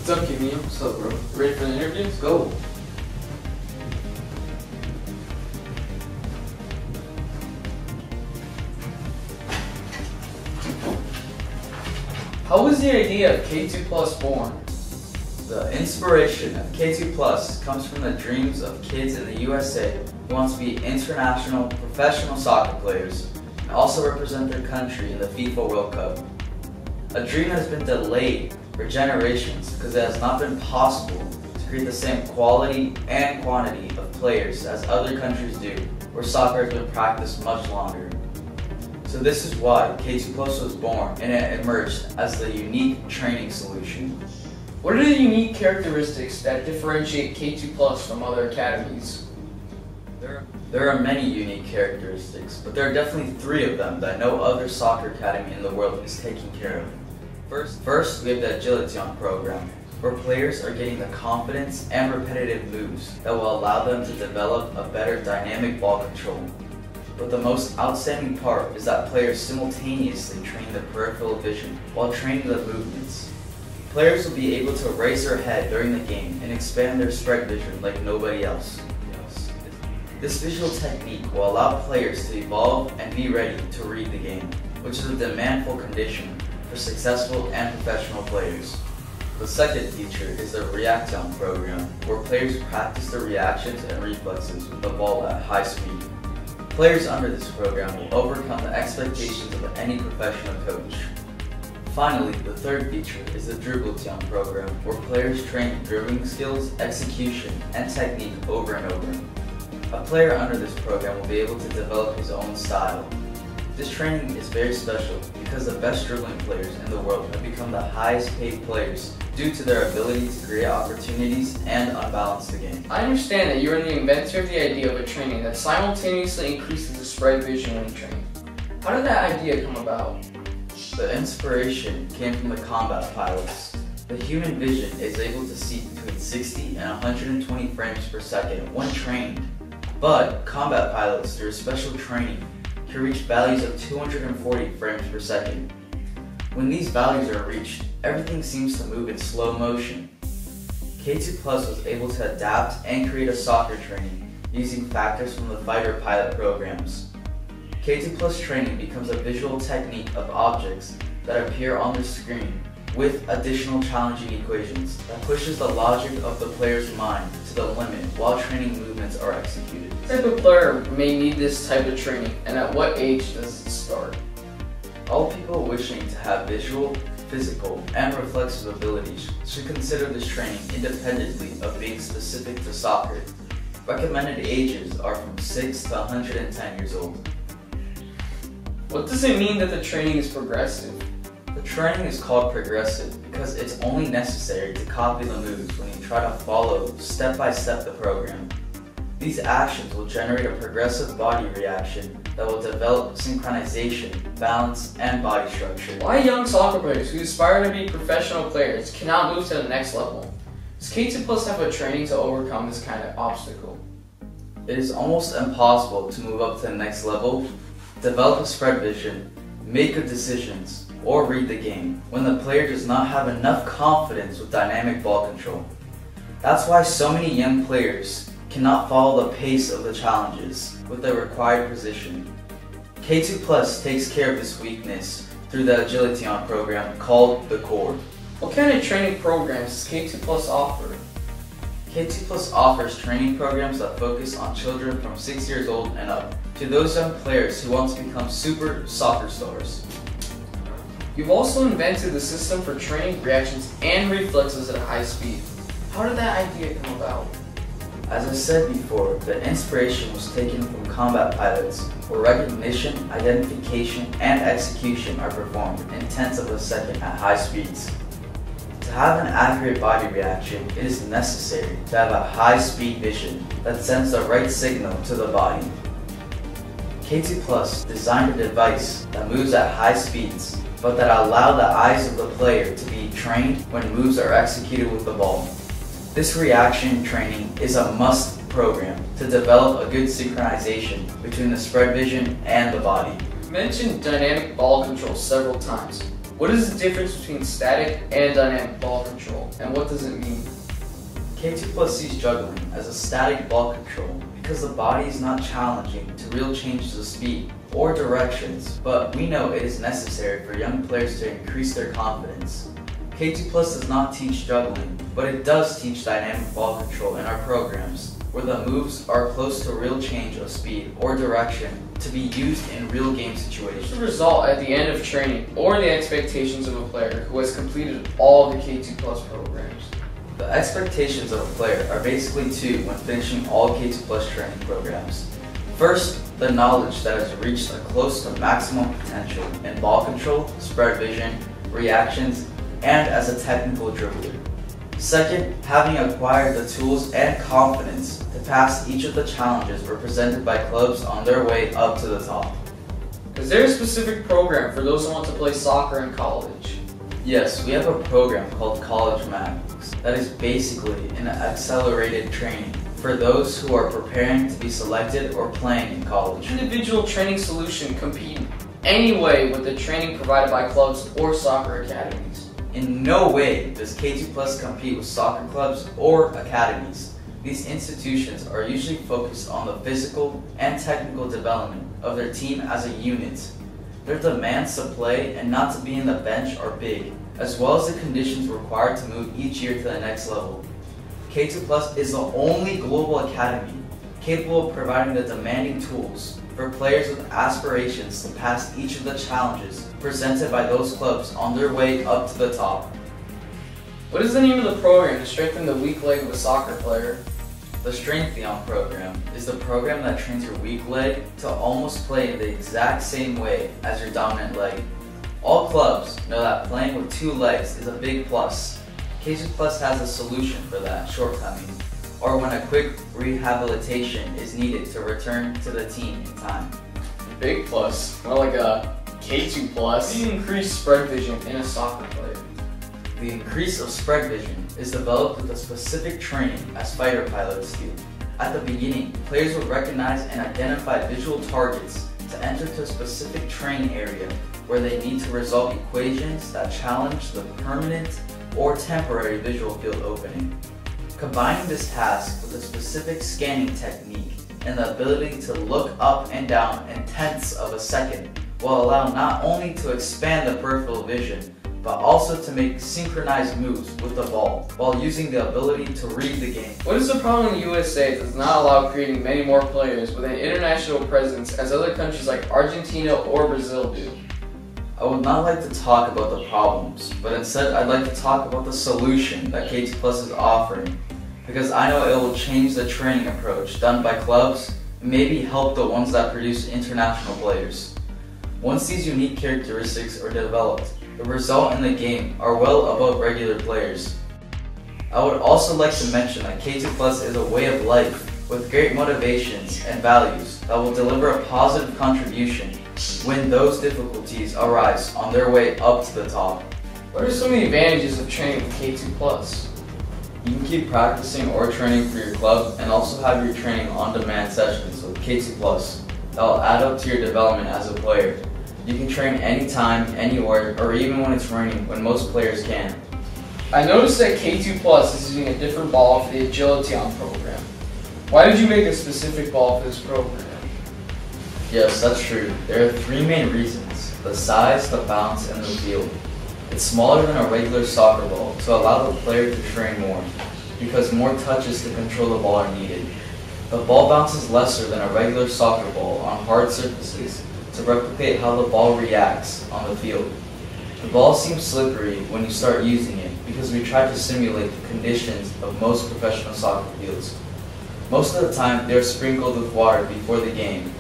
What's up, Kevinho? What's up, bro? Ready for the interview? Let's go. How was the idea of K2Plus born? The inspiration of K2Plus comes from the dreams of kids in the USA who want to be international professional soccer players and also represent their country in the FIFA World Cup. A dream that has been delayed for generations because it has not been possible to create the same quality and quantity of players as other countries do, where soccer has been practiced much longer. So this is why K2Plus was born, and it emerged as the unique training solution. What are the unique characteristics that differentiate K2Plus from other academies? There are many unique characteristics, but there are definitely 3 of them that no other soccer academy in the world is taking care of. First, we have the ACADEMIES program, where players are getting the confidence and repetitive moves that will allow them to develop a better dynamic ball control. But the most outstanding part is that players simultaneously train their peripheral vision while training the movements. Players will be able to raise their head during the game and expand their spread vision like nobody else. This visual technique will allow players to evolve and be ready to read the game, which is a demandful condition for successful and professional players. The second feature is the Reaction program, where players practice their reactions and reflexes with the ball at high speed. Players under this program will overcome the expectations of any professional coach. Finally, the third feature is the Dribblation program, where players train dribbling skills, execution, and technique over and over. A player under this program will be able to develop his own style. This training is very special because the best dribbling players in the world have become the highest paid players due to their ability to create opportunities and unbalance the game. I understand that you are the inventor of the idea of a training that simultaneously increases the spread vision when training. How did that idea come about? The inspiration came from the combat pilots. The human vision is able to see between 60 and 120 frames per second when trained. But combat pilots, through special training, can reach values of 240 frames per second. When these values are reached, everything seems to move in slow motion. K2Plus was able to adapt and create a soccer training using factors from the fighter pilot programs. K2Plus training becomes a visual technique of objects that appear on the screen with additional challenging equations that pushes the logic of the player's mind to the limit while training movements are executed. What type of player may need this type of training, and at what age does it start? All people wishing to have visual, physical, and reflexive abilities should consider this training independently of being specific to soccer. Recommended ages are from 6 to 110 years old. What does it mean that the training is progressive? The training is called progressive because it's only necessary to copy the moves when you try to follow step by step the program. These actions will generate a progressive body reaction that will develop synchronization, balance, and body structure. Why young soccer players who aspire to be professional players cannot move to the next level? Does K2Plus have a training to overcome this kind of obstacle? It is almost impossible to move up to the next level, develop a spread vision, make good decisions, or read the game when the player does not have enough confidence with dynamic ball control. That's why so many young players cannot follow the pace of the challenges with the required precision. K2Plus takes care of this weakness through the Agility-On program called the Core. What kind of training programs does K2Plus offer? K2Plus offers training programs that focus on children from 6 years old and up to those young players who want to become super soccer stars. You've also invented the system for training reactions and reflexes at high speed. How did that idea come about? As I said before, the inspiration was taken from combat pilots, where recognition, identification, and execution are performed in tenths of a second at high speeds. To have an accurate body reaction, it is necessary to have a high-speed vision that sends the right signal to the body. K2Plus designed a device that moves at high speeds, but that allow the eyes of the player to be trained when moves are executed with the ball. This reaction training is a must program to develop a good synchronization between the spread vision and the body. You mentioned dynamic ball control several times. What is the difference between static and dynamic ball control? and what does it mean? K2Plus sees juggling as a static ball control because the body is not challenging to real changes of speed or directions, but we know it is necessary for young players to increase their confidence. K2Plus does not teach juggling, but it does teach dynamic ball control in our programs, where the moves are close to real change of speed or direction to be used in real game situations. What's the result at the end of training or the expectations of a player who has completed all the K2Plus programs? The expectations of a player are basically two when finishing all K2Plus training programs. First, the knowledge that has reached a close to maximum potential in ball control, spread vision, reactions, and as a technical dribbler. Second, having acquired the tools and confidence to pass each of the challenges presented by clubs on their way up to the top. Is there a specific program for those who want to play soccer in college? Yes, we have a program called College Max that is basically an accelerated training for those who are preparing to be selected or playing in college. Individual training solution compete any way with the training provided by clubs or soccer academies? In no way does K2Plus compete with soccer clubs or academies. These institutions are usually focused on the physical and technical development of their team as a unit. Their demands to play and not to be in the bench are big, as well as the conditions required to move each year to the next level. K2Plus is the only global academy capable of providing the demanding tools for players with aspirations to pass each of the challenges presented by those clubs on their way up to the top. What is the name of the program to strengthen the weak leg of a soccer player? The Strengtheon program is the program that trains your weak leg to almost play in the exact same way as your dominant leg. All clubs know that playing with two legs is a big plus. K2Plus has a solution for that shortcoming, or when a quick rehabilitation is needed to return to the team in time. Big plus, more like a K2+. How do you increase spread vision in a soccer player? The increase of spread vision is developed with a specific training as fighter pilots do. At the beginning, players will recognize and identify visual targets to enter to a specific training area where they need to resolve equations that challenge the permanent or temporary visual field opening. Combining this task with a specific scanning technique and the ability to look up and down in tenths of a second will allow not only to expand the peripheral vision, but also to make synchronized moves with the ball while using the ability to read the game. What is the problem in the USA that does not allow creating many more players with an international presence as other countries like Argentina or Brazil do? I would not like to talk about the problems, but instead I'd like to talk about the solution that K2Plus is offering, because I know it will change the training approach done by clubs and maybe help the ones that produce international players. Once these unique characteristics are developed, the result in the game are well above regular players. I would also like to mention that K2Plus is a way of life with great motivations and values that will deliver a positive contribution when those difficulties arise on their way up to the top. What are some of the advantages of training with K2+? You can keep practicing or training for your club and also have your training on-demand sessions with K2Plus that will add up to your development as a player. You can train anytime, anywhere, or even when it's raining, when most players can. I noticed that K2+ is using a different ball for the Agilition program. Why did you make a specific ball for this program? Yes, that's true. There are three main reasons: the size, the bounce, and the feel. It's smaller than a regular soccer ball to allow the player to train more, because more touches to control the ball are needed. The ball bounces lesser than a regular soccer ball on hard surfaces to replicate how the ball reacts on the field. The ball seems slippery when you start using it because we try to simulate the conditions of most professional soccer fields. Most of the time they are sprinkled with water before the game,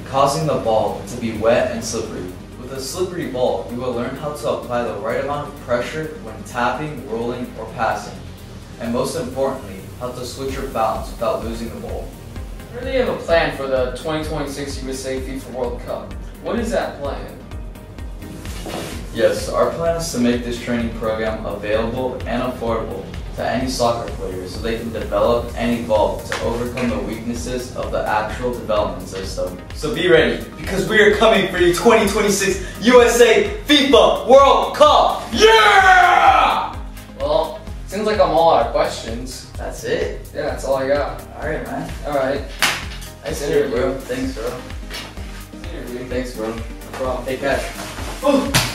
causing the ball to be wet and slippery. With a slippery ball, you will learn how to apply the right amount of pressure when tapping, rolling, or passing, and most importantly, how to switch your bounce without losing the ball. I heard they have a plan for the 2026 USA FIFA World Cup. What is that plan? Yes, our plan is to make this training program available and affordable to any soccer players so they can develop and evolve to overcome the weaknesses of the actual development system. So be ready, because we are coming for you 2026 USA FIFA World Cup! Yeah! Well, it's Seems like I'm all out of questions. That's it? Yeah, that's all I got. Alright, man. Alright. Nice interview, bro. Thanks, bro. Interview. Thanks, bro. No problem. Take care. Ooh.